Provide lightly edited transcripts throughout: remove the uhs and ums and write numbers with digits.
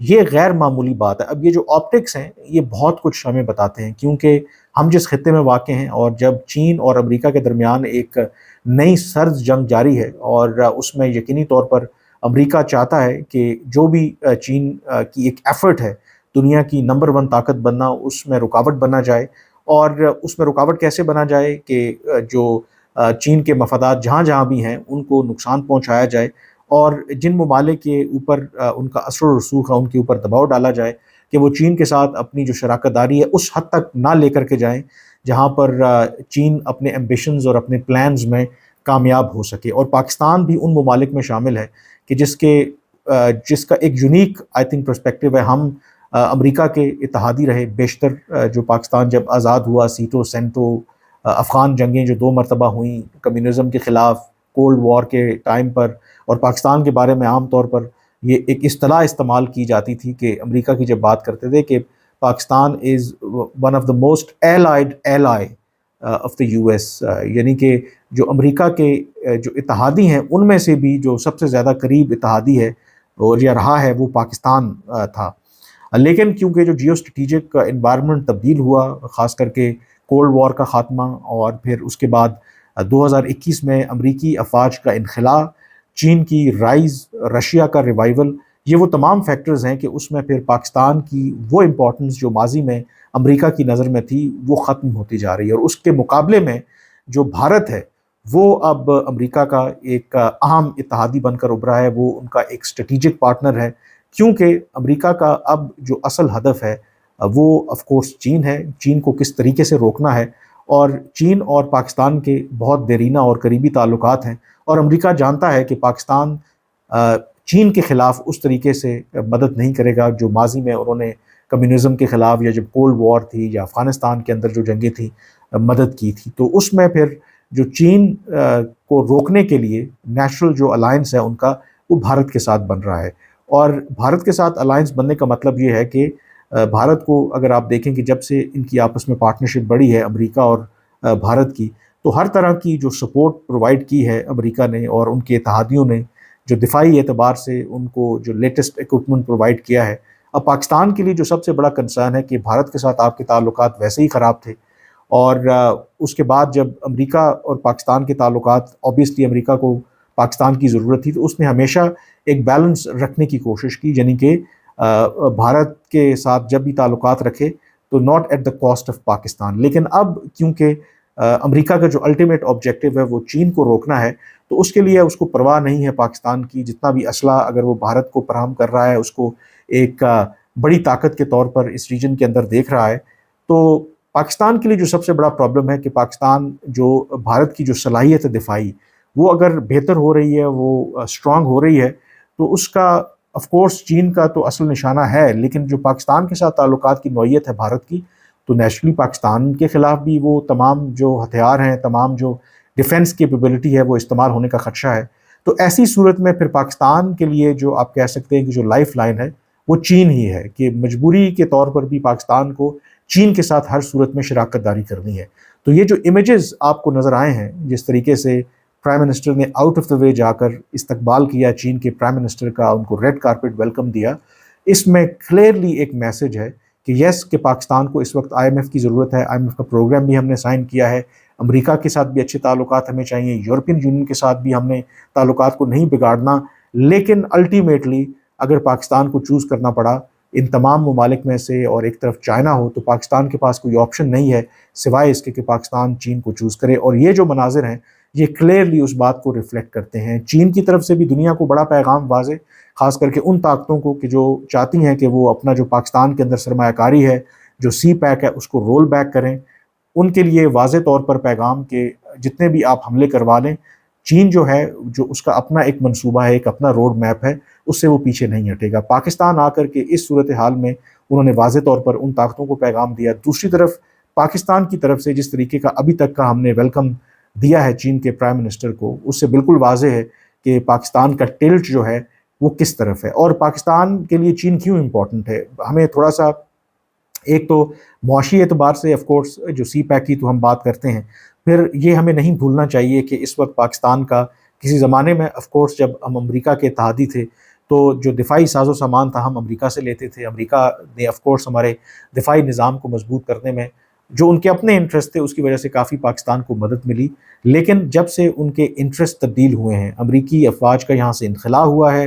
یہ غیر معمولی بات ہے۔ اب یہ جو آپٹکس ہیں یہ بہت کچھ ہمیں بتاتے ہیں، کیونکہ ہم جس خطے میں واقع ہیں اور جب چین اور امریکہ کے درمیان ایک نئی سرد جنگ جاری ہے، اور اس میں یقینی طور پر امریکہ چاہتا ہے کہ جو بھی چین کی ایک ایفرٹ ہے دنیا کی نمبر ون طاقت بننا، اس میں رکاوٹ بنا جائے، اور اس میں رکاوٹ کیسے بنا جائے کہ جو چین کے مفادات جہاں جہاں بھی ہیں ان کو نقصان پہنچایا جائے، اور جن ممالک کے اوپر ان کا اثر و رسوخ ہے ان کے اوپر دباؤ ڈالا جائے کہ وہ چین کے ساتھ اپنی جو شراکت داری ہے اس حد تک نہ لے کر کے جائیں جہاں پر چین اپنے ایمبیشنز اور اپنے پلانز میں کامیاب ہو سکے۔ اور پاکستان بھی ان ممالک میں شامل ہے کہ جس کا ایک یونیک آئی تھنک پرسپیکٹو ہے۔ ہم امریکہ کے اتحادی رہے بیشتر، جو پاکستان جب آزاد ہوا، سیٹو سینٹو افغان جنگیں جو 2 مرتبہ ہوئیں کمیونزم کے خلاف کولڈ وار کے ٹائم پر، اور پاکستان کے بارے میں عام طور پر یہ ایک اصطلاح استعمال کی جاتی تھی کہ امریکہ کی جب بات کرتے تھے کہ Pakistan is one of the most allied ایلائی of the U S, یعنی کہ جو امریکہ کے جو اتحادی ہیں ان میں سے بھی جو سب سے زیادہ قریب اتحادی ہے اور یہ رہا ہے وہ پاکستان تھا۔ لیکن کیونکہ جو جیو اسٹریٹجک انوائرمنٹ تبدیل ہوا، خاص کر کے کولڈ وار کا خاتمہ، اور پھر اس کے بعد 2021 میں امریکی افواج کا انخلاء، چین کی رائز، رشیا کا ریوائول، یہ وہ تمام فیکٹرز ہیں کہ اس میں پھر پاکستان کی وہ امپورٹنس جو ماضی میں امریکہ کی نظر میں تھی وہ ختم ہوتی جا رہی ہے، اور اس کے مقابلے میں جو بھارت ہے وہ اب امریکہ کا ایک اہم اتحادی بن کر ابھرا ہے، وہ ان کا ایک اسٹریٹجک پارٹنر ہے، کیونکہ امریکہ کا اب جو اصل ہدف ہے وہ آف کورس چین ہے، چین کو کس طریقے سے روکنا ہے، اور چین اور پاکستان کے بہت دیرینہ اور قریبی تعلقات ہیں، اور امریکہ جانتا ہے کہ پاکستان چین کے خلاف اس طریقے سے مدد نہیں کرے گا جو ماضی میں انہوں نے کمیونزم کے خلاف یا جب کولڈ وار تھی یا افغانستان کے اندر جو جنگیں تھیں مدد کی تھی۔ تو اس میں پھر جو چین کو روکنے کے لیے نیچرل جو الائنس ہے ان کا وہ بھارت کے ساتھ بن رہا ہے، اور بھارت کے ساتھ الائنس بننے کا مطلب یہ ہے کہ بھارت کو اگر آپ دیکھیں کہ جب سے ان کی آپس میں پارٹنرشپ بڑھی ہے امریکہ اور بھارت کی، تو ہر طرح کی جو سپورٹ پرووائڈ کی ہے امریکہ نے اور ان کے اتحادیوں نے، جو دفاعی اعتبار سے ان کو جو لیٹسٹ اکوپمنٹ پرووائڈ کیا ہے۔ اب پاکستان کے لیے جو سب سے بڑا کنسرن ہے کہ بھارت کے ساتھ آپ کے تعلقات ویسے ہی خراب تھے، اور اس کے بعد جب امریکہ اور پاکستان کے تعلقات، اوبیسلی امریکہ کو پاکستان کی ضرورت تھی، تو اس نے ہمیشہ ایک بیلنس رکھنے کی کوشش کی، یعنی کہ بھارت کے ساتھ جب بھی تعلقات رکھے تو not at the cost of Pakistan. لیکن اب کیونکہ امریکہ کا جو الٹیمیٹ آبجیکٹو ہے وہ چین کو روکنا ہے، تو اس کے لیے اس کو پرواہ نہیں ہے پاکستان کی، جتنا بھی اسلحہ اگر وہ بھارت کو فراہم کر رہا ہے اس کو ایک بڑی طاقت کے طور پر اس ریجن کے اندر دیکھ رہا ہے۔ تو پاکستان کے لیے جو سب سے بڑا پرابلم ہے کہ پاکستان جو بھارت کی جو صلاحیت ہے دفاعی، وہ اگر بہتر ہو رہی ہے، وہ اسٹرانگ ہو رہی ہے، تو اس کا آف کورس چین کا تو اصل نشانہ ہے، لیکن جو پاکستان کے ساتھ تعلقات کی نوعیت ہے بھارت کی، تو نیچرلی پاکستان کے خلاف بھی وہ تمام جو ہتھیار ہیں، تمام جو ڈیفنس کیپیبلٹی ہے وہ استعمال ہونے کا خدشہ ہے۔ تو ایسی صورت میں پھر پاکستان کے لیے جو آپ کہہ سکتے ہیں کہ جو لائف لائن ہے وہ چین ہی ہے، کہ مجبوری کے طور پر بھی پاکستان کو چین کے ساتھ ہر صورت میں شراکت داری کرنی ہے۔ تو یہ جو امیجز آپ کو نظر آئے ہیں، جس طریقے سے پرائم منسٹر نے آؤٹ آف دا وے جا کر استقبال کیا چین کے پرائم منسٹر کا، ان کو ریڈ کارپٹ ویلکم دیا، اس میں کلیئرلی ایک میسج ہے کہ یس کہ پاکستان کو اس وقت آئی ایم ایف کی ضرورت ہے، آئی ایم ایف کا پروگرام بھی ہم نے سائن کیا ہے، امریکہ کے ساتھ بھی اچھے تعلقات ہمیں چاہیے، یورپین یونین کے ساتھ بھی ہم نے تعلقات کو نہیں بگاڑنا، لیکن الٹیمیٹلی اگر پاکستان کو چوز کرنا پڑا ان تمام ممالک میں سے اور ایک طرف چائنا ہو، تو پاکستان کے پاس کوئی آپشن نہیں ہے سوائے اس کے کہ پاکستان چین کو چوز کرے۔ اور یہ جو مناظر ہیں یہ کلیئرلی اس بات کو ریفلیکٹ کرتے ہیں۔ چین کی طرف سے بھی دنیا کو بڑا پیغام واضح، خاص کر کے ان طاقتوں کو کہ جو چاہتی ہیں کہ وہ اپنا جو پاکستان کے اندر سرمایہ کاری ہے، جو سی پیک ہے، اس کو رول بیک کریں، ان کے لیے واضح طور پر پیغام کہ جتنے بھی آپ حملے کروا لیں، چین جو ہے، جو اس کا اپنا ایک منصوبہ ہے، ایک اپنا روڈ میپ ہے، اس سے وہ پیچھے نہیں ہٹے گا۔ پاکستان آ کر کے اس صورتحال میں انہوں نے واضح طور پر ان طاقتوں کو پیغام دیا۔ دوسری طرف پاکستان کی طرف سے جس طریقے کا ابھی تک کا ہم نے ویلکم دیا ہے چین کے پرائم منسٹر کو، اس سے بالکل واضح ہے کہ پاکستان کا ٹلٹ جو ہے وہ کس طرف ہے، اور پاکستان کے لیے چین کیوں امپورٹنٹ ہے۔ ہمیں تھوڑا سا ایک تو معاشی اعتبار سے آف کورس جو سی پیک کی تو ہم بات کرتے ہیں، پھر یہ ہمیں نہیں بھولنا چاہیے کہ اس وقت پاکستان کا کسی زمانے میں آف کورس جب ہم امریکہ کے اتحادی تھے تو جو دفاعی ساز و سامان تھا ہم امریکہ سے لیتے تھے. امریکہ نے آف کورس ہمارے دفاعی نظام کو مضبوط کرنے میں جو ان کے اپنے انٹرسٹ تھے اس کی وجہ سے کافی پاکستان کو مدد ملی. لیکن جب سے ان کے انٹرسٹ تبدیل ہوئے ہیں، امریکی افواج کا یہاں سے انخلا ہوا ہے،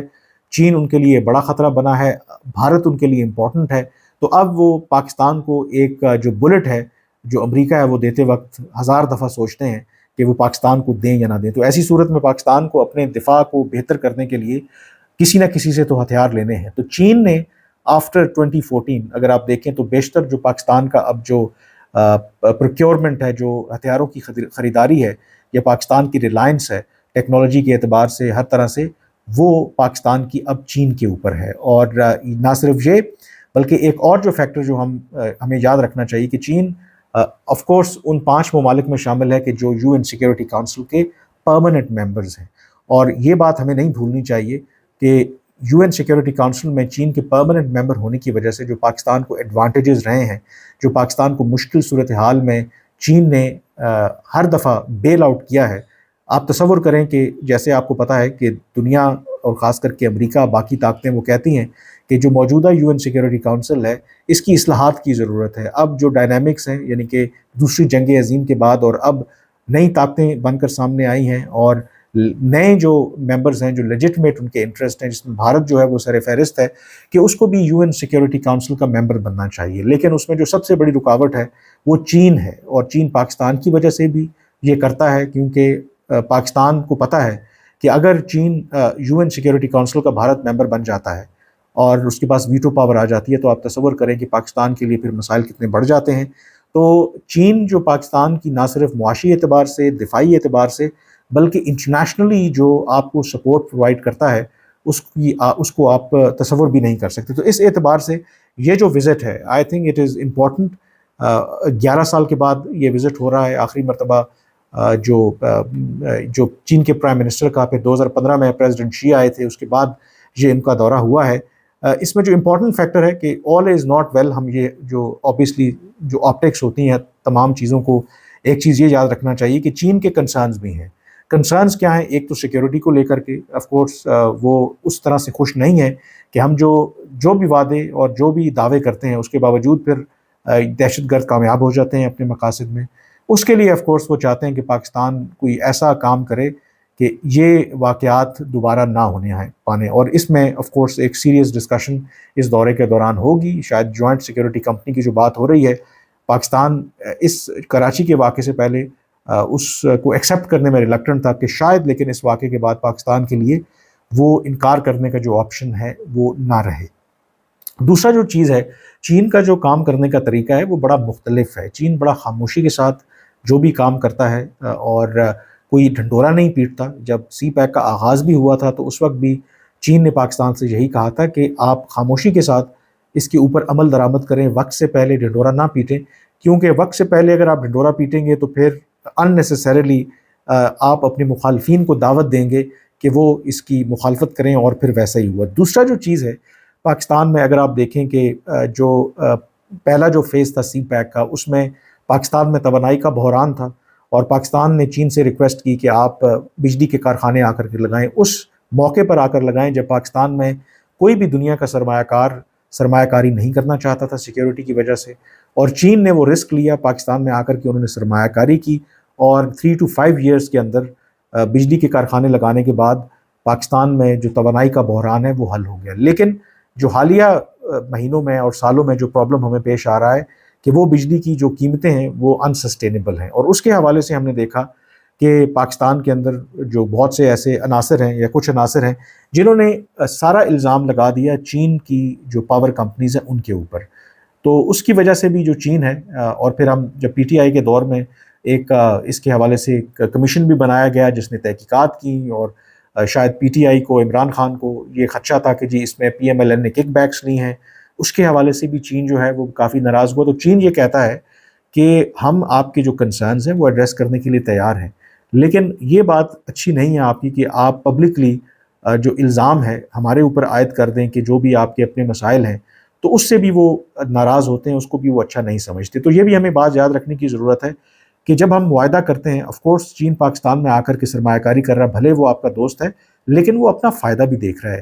چین ان کے لیے بڑا خطرہ بنا ہے، بھارت ان کے لیے امپورٹنٹ ہے، تو اب وہ پاکستان کو ایک جو بلٹ ہے جو امریکہ ہے وہ دیتے وقت ہزار دفعہ سوچتے ہیں کہ وہ پاکستان کو دیں یا نہ دیں. تو ایسی صورت میں پاکستان کو اپنے دفاع کو بہتر کرنے کے لیے کسی نہ کسی سے تو ہتھیار لینے ہیں. تو چین نے آفٹر 2014 اگر آپ دیکھیں تو بیشتر جو پاکستان کا اب جو پروکیورمنٹ ہے، جو ہتھیاروں کی خریداری ہے، یا پاکستان کی ریلائنس ہے ٹیکنالوجی کے اعتبار سے ہر طرح سے، وہ پاکستان کی اب چین کے اوپر ہے. اور نہ صرف یہ بلکہ ایک اور جو فیکٹر جو ہمیں یاد رکھنا چاہیے کہ چین آف کورس ان 5 ممالک میں شامل ہے کہ جو یو این سیکیورٹی کونسل کے پرماننٹ ممبرز ہیں. اور یہ بات ہمیں نہیں بھولنی چاہیے کہ یو این سیکیورٹی کونسل میں چین کے پرماننٹ ممبر ہونے کی وجہ سے جو پاکستان کو ایڈوانٹیجز رہے ہیں، جو پاکستان کو مشکل صورتحال میں چین نے ہر دفعہ بیل آؤٹ کیا ہے. آپ تصور کریں کہ جیسے آپ کو پتہ ہے کہ دنیا اور خاص کر کے امریکہ باقی طاقتیں وہ کہتی ہیں کہ جو موجودہ یو این سیکیورٹی کونسل ہے اس کی اصلاحات کی ضرورت ہے. اب جو ڈائنامکس ہیں، یعنی کہ دوسری جنگ عظیم کے بعد اور اب نئی طاقتیں بن کر سامنے آئی ہیں اور نئے جو ممبرز ہیں جو لیجٹمیٹ ان کے انٹرسٹ ہیں، جس میں بھارت جو ہے وہ سر فہرست ہے کہ اس کو بھی یو این سیکیورٹی کونسل کا ممبر بننا چاہیے. لیکن اس میں جو سب سے بڑی رکاوٹ ہے وہ چین ہے، اور چین پاکستان کی وجہ سے بھی یہ کرتا ہے کیونکہ پاکستان کو پتہ ہے کہ اگر چین یو این سیکیورٹی کونسل کا بھارت ممبر بن جاتا ہے اور اس کے پاس ویٹو پاور آ جاتی ہے تو آپ تصور کریں کہ پاکستان کے لیے پھر مسائل کتنے بڑھ جاتے ہیں. تو چین جو پاکستان کی نہ صرف معاشی اعتبار سے، دفاعی اعتبار سے، بلکہ انٹرنیشنلی جو آپ کو سپورٹ پرووائڈ کرتا ہے اس کو آپ تصور بھی نہیں کر سکتے. تو اس اعتبار سے یہ جو وزٹ ہے I think it is important. 11 سال کے بعد یہ وزٹ ہو رہا ہے. آخری مرتبہ جو چین کے پرائم منسٹر کا پھر 2015 میں پریزیڈنٹ شی آئے تھے، اس کے بعد یہ ان کا دورہ ہوا ہے. اس میں جو امپورٹنٹ فیکٹر ہے کہ آل از ناٹ ویل. ہم یہ جو آبویسلی جو آپٹکس ہوتی ہیں تمام چیزوں کو، ایک چیز یہ یاد رکھنا چاہیے کہ چین کے کنسرنز بھی ہیں. کنسرنز کیا ہیں؟ ایک تو سیکیورٹی کو لے کر کے آف کورس وہ اس طرح سے خوش نہیں ہے کہ ہم جو بھی وعدے اور جو بھی دعوے کرتے ہیں اس کے باوجود پھر دہشت گرد کامیاب ہو جاتے ہیں اپنے مقاصد میں. اس کے لیے آف کورس وہ چاہتے ہیں کہ پاکستان کوئی ایسا کام کرے کہ یہ واقعات دوبارہ نہ ہونے پانے. اور اس میں آف کورس ایک سیریس ڈسکشن اس دورے کے دوران ہوگی. شاید جوائنٹ سیکیورٹی کمپنی کی جو بات ہو رہی ہے، پاکستان اس کراچی کے واقعے سے پہلے اس کو ایکسیپٹ کرنے میں ریلکٹنٹ تھا کہ شاید، لیکن اس واقعے کے بعد پاکستان کے لیے وہ انکار کرنے کا جو آپشن ہے وہ نہ رہے. دوسرا جو چیز ہے، چین کا جو کام کرنے کا طریقہ ہے وہ بڑا مختلف ہے. چین بڑا خاموشی کے ساتھ جو بھی کام کرتا ہے اور کوئی ڈھنڈورا نہیں پیٹتا. جب سی پیک کا آغاز بھی ہوا تھا تو اس وقت بھی چین نے پاکستان سے یہی کہا تھا کہ آپ خاموشی کے ساتھ اس کے اوپر عمل درآمد کریں، وقت سے پہلے ڈھنڈورا نہ پیٹیں، کیونکہ وقت سے پہلے اگر آپ ڈھنڈورا پیٹیں گے تو پھر اننیسیسریلی آپ اپنے مخالفین کو دعوت دیں گے کہ وہ اس کی مخالفت کریں، اور پھر ویسا ہی ہوا. دوسرا جو چیز ہے پاکستان میں، اگر آپ دیکھیں کہ جو پہلا جو فیز تھا سی پیک کا، اس میں پاکستان میں توانائی کا بحران تھا اور پاکستان نے چین سے ریکویسٹ کی کہ آپ بجلی کے کارخانے آ کر کے لگائیں. اس موقع پر آ کر لگائیں جب پاکستان میں کوئی بھی دنیا کا سرمایہ کاری نہیں کرنا چاہتا تھا سیکیورٹی کی وجہ سے، اور چین نے وہ رسک لیا، پاکستان میں آ کر کے انہوں نے سرمایہ کاری کی، اور 3 to 5 ایئرس کے اندر بجلی کے کارخانے لگانے کے بعد پاکستان میں جو توانائی کا بحران ہے وہ حل ہو گیا. لیکن جو حالیہ مہینوں میں اور سالوں میں جو پرابلم ہمیں پیش آ رہا ہے کہ وہ بجلی کی جو قیمتیں ہیں وہ انسسٹینیبل ہیں. اور اس کے حوالے سے ہم نے دیکھا کہ پاکستان کے اندر جو بہت سے ایسے عناصر ہیں یا کچھ عناصر ہیں جنہوں نے سارا الزام لگا دیا چین کی جو پاور کمپنیز ہیں ان کے اوپر. تو اس کی وجہ سے بھی جو چین ہے، اور پھر ہم جب پی ٹی آئی کے دور میں ایک اس کے حوالے سے ایک کمیشن بھی بنایا گیا جس نے تحقیقات کی، اور شاید پی ٹی آئی کو، عمران خان کو یہ خدشہ تھا کہ جی اس میں پی ایم ایل این نے کک بیکس لی ہیں، اس کے حوالے سے بھی چین جو ہے وہ کافی ناراض ہوا. تو چین یہ کہتا ہے کہ ہم آپ کے جو کنسرنز ہیں وہ ایڈریس کرنے کے لیے تیار ہیں، لیکن یہ بات اچھی نہیں ہے آپ کی کہ آپ پبلکلی جو الزام ہے ہمارے اوپر عائد کر دیں کہ جو بھی آپ کے اپنے مسائل ہیں، تو اس سے بھی وہ ناراض ہوتے ہیں، اس کو بھی وہ اچھا نہیں سمجھتے. تو یہ بھی ہمیں بات یاد رکھنے کی ضرورت ہے کہ جب ہم معاہدہ کرتے ہیں، آف کورس چین پاکستان میں آ کر کے سرمایہ کاری کر رہا ہے، بھلے وہ آپ کا دوست ہے لیکن وہ اپنا فائدہ بھی دیکھ رہا ہے.